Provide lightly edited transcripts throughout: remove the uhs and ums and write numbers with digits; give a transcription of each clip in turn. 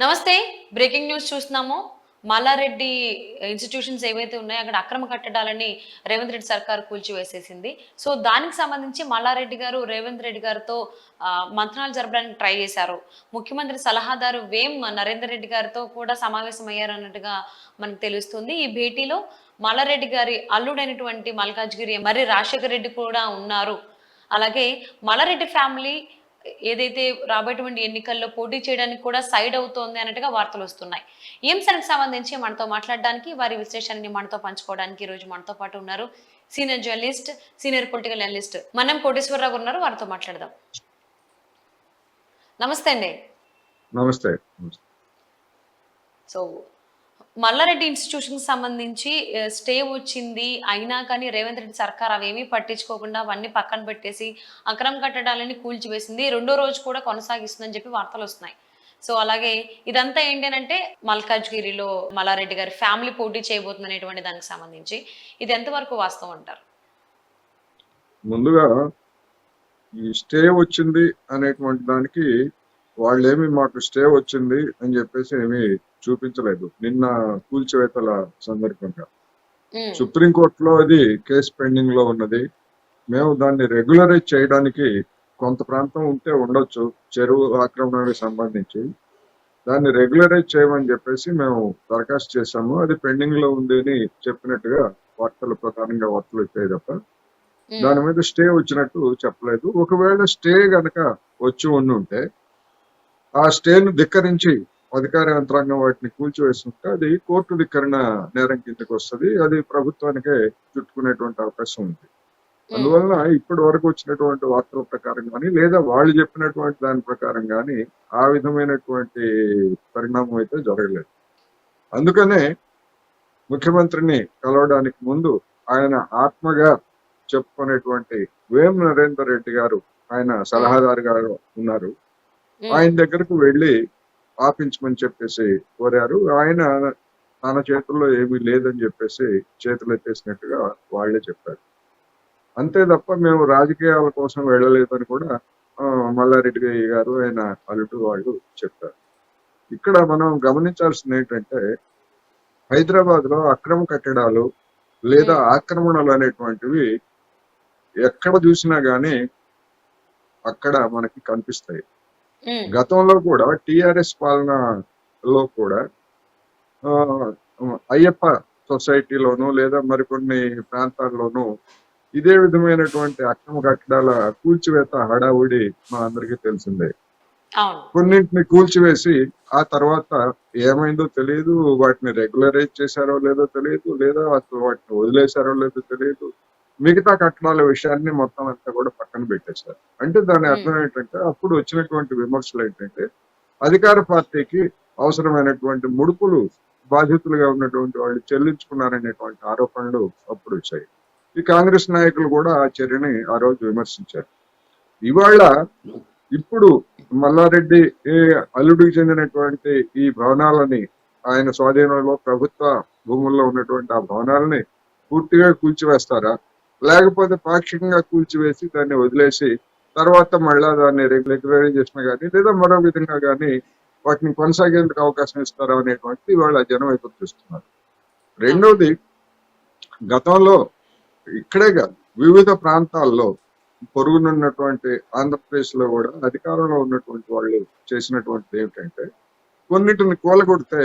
నమస్తే. Breaking news చూస్తున్నాము. Mallareddy institutions ఏవైతే ఉన్నాయో అక్కడ అక్రమ కట్టడాలని రేవంత్ రెడ్డి సర్కార్ కూల్చివేసేసింది. సో, దానికి సంబంధించి మల్లారెడ్డి గారు రేవంత్ రెడ్డి గారితో మంతనాలు జరపడానికి ట్రై చేశారు. ముఖ్యమంత్రి సలహాదారు వేం నరేందర్ రెడ్డి గారితో కూడా సమావేశమయ్యారన్నట్టుగా మనకు తెలుస్తుంది. ఈ భేటీలో మల్లారెడ్డి గారి అల్లుడైనటువంటి మల్కాజ్గిరి మర్రి రాజశేఖర్ రెడ్డి కూడా ఉన్నారు. అలాగే మల్లారెడ్డి ఫ్యామిలీ ఏదైతే రాబోయేటువంటి ఎన్నికల్లో పోటీ చేయడానికి కూడా సైడ్ అవుతోంది అన్నట్టుగా వార్తలొస్తున్నాయి. ఈ అంశానికి సంబంధించి మనతో మాట్లాడడానికి, వారి విశ్లేషణని మనతో పంచుకోవడానికి ఈరోజు మనతో పాటు ఉన్నారు senior journalist, senior political analyst Mannam Koteswararao ఉన్నారు. వారితో మాట్లాడదాం. నమస్తే అండి. నమస్తే. సో మల్లారెడ్డి ఇన్స్టిట్యూషన్ కి సంబంధించి స్టే వచ్చింది. అయినా కానీ రేవంత్ రెడ్డి సర్కార్ అవేమీ పట్టించుకోకుండా అవన్నీ పక్కన పెట్టేసి అక్రమ కట్టడాలని కూల్చివేసింది. రెండో రోజు కూడా కొనసాగిస్తుందని చెప్పి వార్తలు వస్తున్నాయి. సో అలాగే ఇదంతా ఏంటంటే మల్కాజ్గిరిలో మల్లారెడ్డి గారి ఫ్యామిలీ పోటీ చేయబోతుంది అనేటువంటి దానికి సంబంధించి ఇది ఎంతవరకు వాస్తవం అంటారు? ముందుగా ఈ స్టే వచ్చింది అనేటువంటి దానికి వాళ్ళేమి మాకు స్టే వచ్చింది అని చెప్పేసి ఏమి చూపించలేదు. నిన్న కూల్చివేతల సందర్భంగా సుప్రీంకోర్టులో అది కేసు పెండింగ్ లో ఉన్నది. మేము దాన్ని రెగ్యులరైజ్ చేయడానికి కొంత ప్రాంతం ఉంటే ఉండొచ్చు చెరువు ఆక్రమణకి సంబంధించి, దాన్ని రెగ్యులరైజ్ చేయమని చెప్పేసి మేము దరఖాస్తు చేశాము. అది పెండింగ్ లో ఉంది అని చెప్పినట్టుగా వార్తల ప్రకారంగా వార్తలు వచ్చాయి తప్ప దాని మీద స్టే వచ్చినట్టు చెప్పలేదు. ఒకవేళ స్టే గనక వచ్చి ఉంటే ఆ స్టేను ధిక్కరించి అధికార యంత్రాంగం వాటిని కూల్చివేస్తుంటే అది కోర్టు ధిక్కరణ నేరం కిందకి వస్తుంది. అది ప్రభుత్వానికే చుట్టుకునేటువంటి అవకాశం ఉంది. అందువలన ఇప్పటి వరకు వచ్చినటువంటి వార్తల ప్రకారం కానీ లేదా వాళ్ళు చెప్పినటువంటి దాని ప్రకారం కానీ ఆ విధమైనటువంటి పరిణామం అయితే జరగలేదు. అందుకనే ముఖ్యమంత్రిని కలవడానికి ముందు ఆయన ఆత్మగా చెప్పుకునేటువంటి వేం నరేందర్ రెడ్డి గారు, ఆయన సలహాదారు గారు ఉన్నారు, ఆయన దగ్గరకు వెళ్ళి ఆపించమని చెప్పేసి కోరారు. ఆయన తన చేతుల్లో ఏమీ లేదని చెప్పేసి చేతులు ఎత్తేసినట్టుగా వాళ్లే చెప్పారు. అంతే తప్ప మేము రాజకీయాల కోసం వెళ్ళలేదని కూడా మల్లారెడ్డి గారు ఆయన అల్లుడు వాళ్ళు చెప్పారు. ఇక్కడ మనం గమనించాల్సింది ఏంటంటే హైదరాబాద్ లో అక్రమ కట్టడాలు లేదా ఆక్రమణలు అనేటువంటివి ఎక్కడ చూసినా గానీ అక్కడ మనకి కనిపిస్తాయి. గతంలో కూడా టిఆర్ఎస్ పాలనలో కూడా అయ్యప్ప సొసైటీలోను లేదా మరికొన్ని ప్రాంతాల్లోనూ ఇదే విధమైనటువంటి అక్రమ కట్టడాల కూల్చివేత హడావుడి మా అందరికీ తెలిసిందే. కొన్నింటిని కూల్చివేసి ఆ తర్వాత ఏమైందో తెలియదు, వాటిని రెగ్యులరైజ్ చేశారో లేదో తెలియదు, లేదా అసలు వాటిని వదిలేశారో లేదో తెలియదు. మిగతా కట్టడాల విషయాన్ని మొత్తం అంతా కూడా పక్కన పెట్టేశారు. అంటే దాని అర్థం ఏంటంటే అప్పుడు వచ్చినటువంటి విమర్శలు ఏంటంటే అధికార పార్టీకి అవసరమైనటువంటి ముడుపులు బాధితులుగా ఉన్నటువంటి వాళ్ళు చెల్లించుకున్నారనేటువంటి ఆరోపణలు అప్పుడు వచ్చాయి. ఈ కాంగ్రెస్ నాయకులు కూడా ఆ చర్యని ఆ రోజు విమర్శించారు. ఇవాళ ఇప్పుడు మల్లారెడ్డి అల్లుడికి చెందినటువంటి ఈ భవనాలని ఆయన స్వాధీనంలో ప్రభుత్వ భూముల్లో ఉన్నటువంటి ఆ భవనాలని పూర్తిగా కూల్చివేస్తారా, లేకపోతే పాక్షికంగా కూల్చివేసి దాన్ని వదిలేసి తర్వాత మళ్ళా దాన్ని రెగ్యులరైజేషన్ కానీ లేదా మరో విధంగా కానీ వాటిని కొనసాగేందుకు అవకాశం ఇస్తారా అనేటువంటి వాళ్ళ జనం వైపు చూస్తున్నారు. రెండవది, గతంలో ఇక్కడే కాదు వివిధ ప్రాంతాల్లో పొరుగునున్నటువంటి ఆంధ్రప్రదేశ్ లో కూడా అధికారంలో ఉన్నటువంటి వాళ్ళు చేసినటువంటిది ఏమిటంటే కొన్నిటిని కూలగొడితే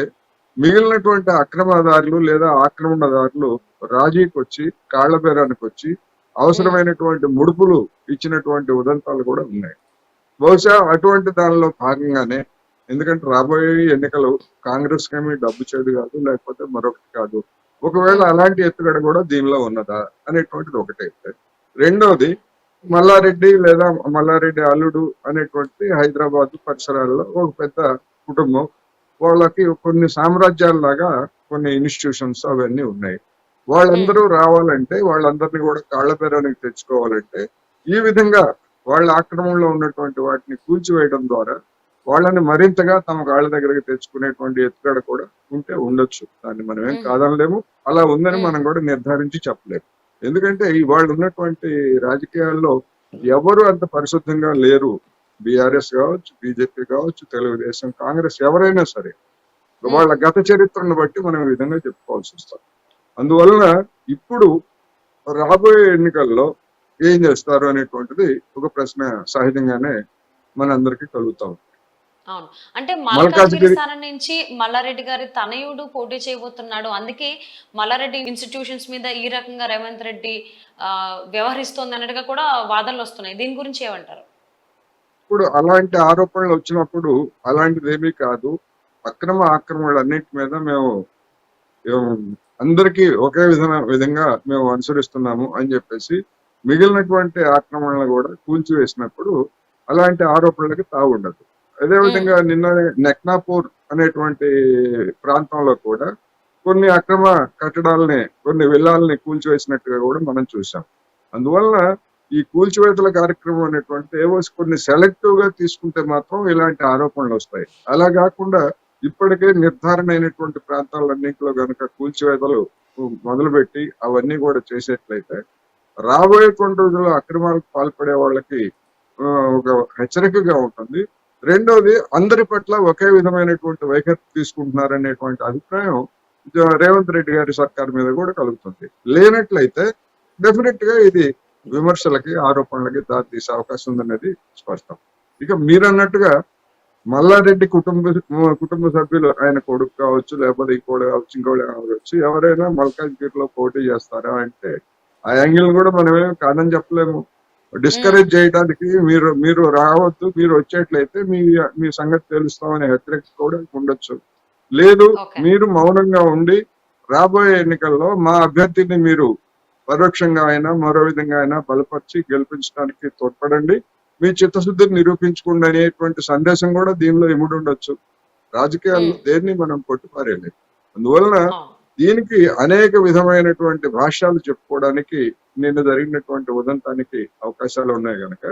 మిగిలినటువంటి అక్రమదారులు లేదా ఆక్రమణదారులు రాజీకి వచ్చి కాళ్ల బేరానికి వచ్చి అవసరమైనటువంటి ముడుపులు ఇచ్చినటువంటి ఉదంతాలు కూడా ఉన్నాయి. బహుశా అటువంటి దానిలో భాగంగానే, ఎందుకంటే రాబోయే ఎన్నికలు కాంగ్రెస్ కేమీ డబ్బు చేదు కాదు, లేకపోతే మరొకటి కాదు, ఒకవేళ అలాంటి ఎత్తుగడ కూడా దీనిలో ఉన్నదా అనేటువంటిది ఒకటైతే, రెండోది మల్లారెడ్డి లేదా మల్లారెడ్డి అల్లుడు అనేటువంటి హైదరాబాద్ పరిసరాల్లో ఒక పెద్ద కుటుంబం, వాళ్ళకి కొన్ని సామ్రాజ్యాల్లాగా కొన్ని ఇన్స్టిట్యూషన్స్ అవన్నీ ఉన్నాయి. వాళ్ళందరూ రావాలంటే వాళ్ళందరినీ కూడా కాళ్ల బేరానికి తెచ్చుకోవాలంటే ఈ విధంగా వాళ్ళ ఆక్రమణలో ఉన్నటువంటి వాటిని కూల్చివేయడం ద్వారా వాళ్ళని మరింతగా తమ కాళ్ళ దగ్గరికి తెచ్చుకునేటువంటి ఎత్తుగడ కూడా ఉంటే ఉండొచ్చు. దాన్ని మనం ఏం కాదనలేము, అలా ఉందని మనం కూడా నిర్ధారించి చెప్పలేము. ఎందుకంటే వాళ్ళు ఉన్నటువంటి రాజకీయాల్లో ఎవరు అంత పరిశుద్ధంగా లేరు. బీఆర్ఎస్ కావచ్చు, బీజేపీ కావచ్చు, తెలుగుదేశం, కాంగ్రెస్, ఎవరైనా సరే ఉమ్, వాళ్ళ గత చరిత్రను బట్టి మనం ఈ విధంగా చెప్పుకోవాల్సి వస్తుంది. అందువలన ఇప్పుడు రాబోయే ఎన్నికల్లో ఏం చేస్తారు అనేటువంటిది ఒక ప్రశ్న సహజంగానే మనందరికీ కలుగుతా ఉంది. అవును. అంటే మల్కాజ్గిరి మల్కాజ్గిరి స్థానం నుంచి మల్లారెడ్డి గారి తనయుడు పోటీ చేయబోతున్నాడు. అందుకే మల్లారెడ్డి ఇన్స్టిట్యూషన్స్ మీద ఈ రకంగా రేవంత్ రెడ్డి వ్యవహరిస్తోంది అన్నట్టుగా కూడా వాదనలు వస్తున్నాయి. దీని గురించి ఏమంటారు? ఇప్పుడు అలాంటి ఆరోపణలు వచ్చినప్పుడు అలాంటిది ఏమీ కాదు. అక్రమ ఆక్రమణలన్నిటి మీద మేము అందరికీ ఒకే విధంగా మేము అనుసరిస్తున్నాము అని చెప్పేసి మిగిలినటువంటి ఆక్రమణలు కూడా కూల్చివేసినప్పుడు అలాంటి ఆరోపణలకి తావు ఉండదు. ఉమ్, అదేవిధంగా నిన్న నెక్నాపూర్ అనేటువంటి ప్రాంతంలో కూడా కొన్ని అక్రమ కట్టడాలని, కొన్ని విల్లాలని కూల్చివేసినట్టుగా కూడా మనం చూసాం. అందువలన ఈ కూల్చివేతల కార్యక్రమం అనేటువంటి ఏవో కొన్ని సెలెక్టివ్ గా తీసుకుంటే మాత్రం ఇలాంటి ఆరోపణలు వస్తాయి. అలా కాకుండా ఇప్పటికే నిర్ధారణ అయినటువంటి ప్రాంతాలన్నింటిలో గనక కూల్చివేతలు మొదలుపెట్టి అవన్నీ కూడా చేసేట్లయితే రాబోయేటువంటి రోజుల్లో అక్రమాలకు పాల్పడే వాళ్ళకి ఒక హెచ్చరికగా ఉంటుంది. రెండోది, అందరి పట్ల ఒకే విధమైనటువంటి వైఖరి తీసుకుంటున్నారనేటువంటి అభిప్రాయం రేవంత్ రెడ్డి గారి సర్కార్ మీద కూడా కలుగుతుంది. లేనట్లయితే డెఫినెట్ గా ఇది విమర్శలకి, ఆరోపణలకి దారితీసే అవకాశం ఉందనేది స్పష్టం. ఇక మీరన్నట్టుగా మల్లారెడ్డి కుటుంబ సభ్యులు, ఆయన కొడుకు కావచ్చు, లేకపోతే ఇంకోటి కావచ్చు, ఇంకోటి కావచ్చు, ఎవరైనా మల్కాజ్గిరిలో పోటీ చేస్తారా అంటే ఆ యాంగిల్ కూడా మనమేమి కాదని చెప్పలేము. ఉమ్, డిస్కరేజ్ చేయడానికి మీరు రావద్దు, మీరు వచ్చేట్లయితే మీ సంగతి తెలుస్తామనే హెచ్చరిక కూడా ఉండొచ్చు. లేదు, ఓకే. మీరు మౌనంగా ఉండి రాబోయే ఎన్నికల్లో మా అభ్యర్థిని మీరు పరోక్షంగా అయినా మరో విధంగా అయినా బలపరిచి గెలిపించడానికి తోడ్పడండి, మీ చిత్తశుద్ధిని నిరూపించుకోండి అనేటువంటి సందేశం కూడా దీనిలో ఇముడి ఉండొచ్చు. రాజకీయాల్లో ఉమ్, దేన్ని మనం కొట్టిపారేయలేదు. అందువలన అవును. దీనికి అనేక విధమైనటువంటి భాష్యాలు చెప్పుకోవడానికి నిన్న జరిగినటువంటి ఉదంతానికి అవకాశాలు ఉన్నాయి కనుక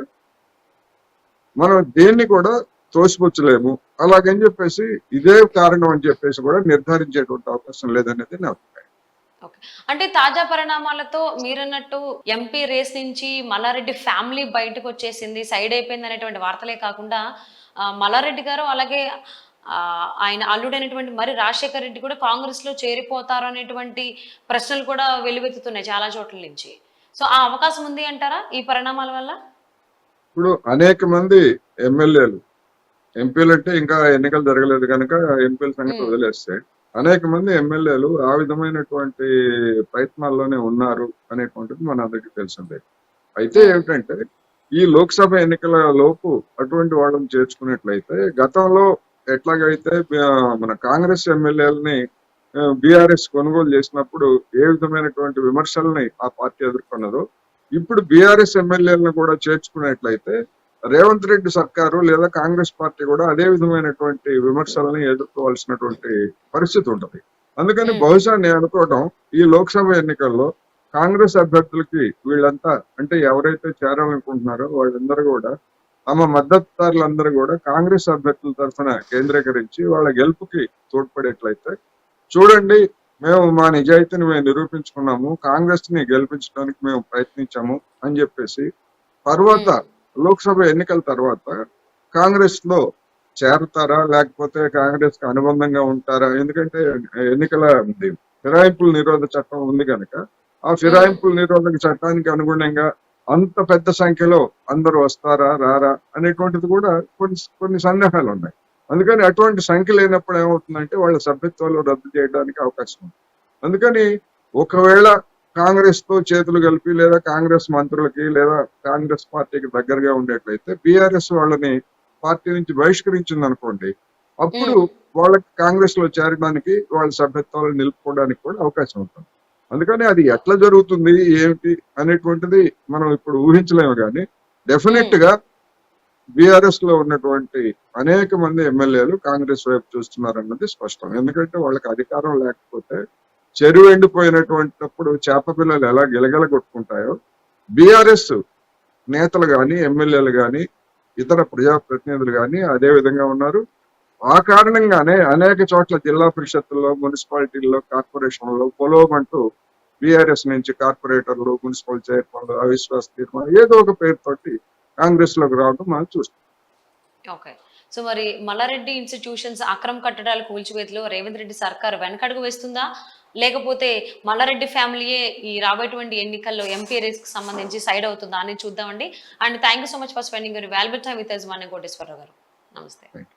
మనం దేన్ని కూడా తోసిపుచ్చలేము. అలాగని చెప్పేసి ఇదే కారణం అని చెప్పేసి కూడా నిర్ధారించేటువంటి అవకాశం లేదనేది నా అభిప్రాయం. ఓకే. అంటే తాజా పరిణామాలతో మీరన్నట్టు ఎంపీ రేస్ నుంచి మల్లారెడ్డి ఫ్యామిలీ బయటకు వచ్చేసింది, సైడ్ అయిపోయింది అనేటువంటి వార్తలే కాకుండా మల్లారెడ్డి గారు అలాగే ఆయన అల్లుడైనటువంటి మరి రాజశేఖర్ రెడ్డి కూడా కాంగ్రెస్ లో చేరిపోతారు అనేటువంటి ప్రశ్నలు కూడా వెలువెత్తుతున్నాయి చాలా చోట్ల నుంచి. సో ఆ అవకాశం ఉంది అంటారా ఈ పరిణామాల వల్ల? ఇప్పుడు అనేక మంది ఎమ్మెల్యేలు, ఎంపీలు అంటే ఇంకా ఎన్నికలు జరగలేదు కనుక ఎంపీల సంగతి ఉమ్, వదిలేస్తే అనేక మంది ఎమ్మెల్యేలు ఆ విధమైనటువంటి ప్రయత్నాల్లోనే ఉన్నారు అనేటువంటిది మన అందరికీ తెలిసిందే. అయితే ఉమ్, ఏమిటంటే ఈ లోక్సభ ఎన్నికల లోపు అటువంటి వాళ్ళని చేర్చుకున్నట్లయితే గతంలో ఎట్లాగైతే మన కాంగ్రెస్ ఎమ్మెల్యేలని బీఆర్ఎస్ కొనుగోలు చేసినప్పుడు ఏ విధమైనటువంటి విమర్శల్ని ఆ పార్టీ ఎదుర్కొన్నదో, ఇప్పుడు బీఆర్ఎస్ ఎమ్మెల్యేలను కూడా చేర్చుకున్నట్లయితే రేవంత్ రెడ్డి సర్కారు లేదా కాంగ్రెస్ పార్టీ కూడా అదే విధమైనటువంటి విమర్శలని ఎదుర్కోవాల్సినటువంటి పరిస్థితి ఉంటుంది. అందుకని ఉమ్, బహుశా నేను అనుకోవడం, ఈ లోక్సభ ఎన్నికల్లో కాంగ్రెస్ అభ్యర్థులకి వీళ్ళంతా అంటే ఎవరైతే చేరాలనుకుంటున్నారో వాళ్ళందరూ కూడా తమ మద్దతుదారులందరూ కూడా కాంగ్రెస్ అభ్యర్థుల తరఫున కేంద్రీకరించి వాళ్ళ గెలుపుకి తోడ్పడేట్లయితే, చూడండి మేము మా నిజాయితీని మేము నిరూపించుకున్నాము, కాంగ్రెస్ ని గెలిపించడానికి మేము ప్రయత్నించాము అని చెప్పేసి తర్వాత ఉమ్, లోక్సభ ఎన్నికల తర్వాత కాంగ్రెస్ లో చేరతారా లేకపోతే కాంగ్రెస్ కి అనుబంధంగా ఉంటారా? ఎందుకంటే ఎన్నికల ఫిరాయింపుల నిరోధ చట్టం ఉంది కనుక ఆ ఉమ్, ఫిరాయింపుల నిరోధక చట్టానికి అనుగుణంగా అంత పెద్ద సంఖ్యలో అందరూ వస్తారా రారా అనేటువంటిది కూడా కొన్ని సందేహాలు ఉన్నాయి. అందుకని అటువంటి సంఖ్య లేనప్పుడు ఏమవుతుందంటే వాళ్ళ సభ్యత్వాలు రద్దు చేయడానికి అవకాశం ఉంది. అందుకని ఒకవేళ కాంగ్రెస్ తో చేతులు కలిపి లేదా కాంగ్రెస్ మంత్రులకి లేదా కాంగ్రెస్ పార్టీకి దగ్గరగా ఉండేట్లయితే బీఆర్ఎస్ వాళ్ళని పార్టీ నుంచి బహిష్కరించింది అనుకోండి, అప్పుడు ఉమ్, వాళ్ళకి కాంగ్రెస్ లో చేరడానికి వాళ్ళ సభ్యత్వాలు నిలుపుకోవడానికి కూడా అవకాశం ఉంటుంది. అందుకని అది ఎట్లా జరుగుతుంది ఏమిటి అనేటువంటిది మనం ఇప్పుడు ఊహించలేము. కానీ డెఫినెట్ ఉమ్, గా బీఆర్ఎస్ లో ఉన్నటువంటి అనేక మంది ఎమ్మెల్యేలు కాంగ్రెస్ వైపు చూస్తున్నారు అన్నది స్పష్టం. ఎందుకంటే వాళ్ళకి అధికారం లేకపోతే చెరువు ఎండిపోయినటువంటిప్పుడు చేప పిల్లలు ఎలా గిలగల కొట్టుకుంటాయో బీఆర్ఎస్ నేతలు గాని, ఎమ్మెల్యేలు గాని, ఇతర ప్రజాప్రతినిధులు గాని అదే విధంగా ఉన్నారు. ఆ కారణంగానే అనేక చోట్ల జిల్లా పరిషత్తుల్లో, మున్సిపాలిటీల్లో, కార్పొరేషన్లో పొలోమంటూ బీఆర్ఎస్ నుంచి కార్పొరేటర్లు, మున్సిపల్ చైర్మన్లు, అవిశ్వాస తీర్మానం ఏదో ఒక పేరుతోటి కాంగ్రెస్ లోకి రావడం మనం చూస్తాం. ఓకే. సో మరి మల్లారెడ్డి ఇన్‌స్టిట్యూషన్స్ అక్రమ కట్టడాల కూల్చివేతలో రేవంత్ రెడ్డి సర్కార్ వెనకడుగు వేస్తుందా? లేకపోతే మల్లారెడ్డి ఫ్యామిలీయే ఈ రాబోయేటువంటి ఎన్నికల్లో ఎంపీ రేస్‌కి సంబంధించి సైడ్ అవుతుందా అనేది చూద్దామండి. And thank you so much for spending your valuable time with us Vanne Koteswara Rao గారు. నమస్తే.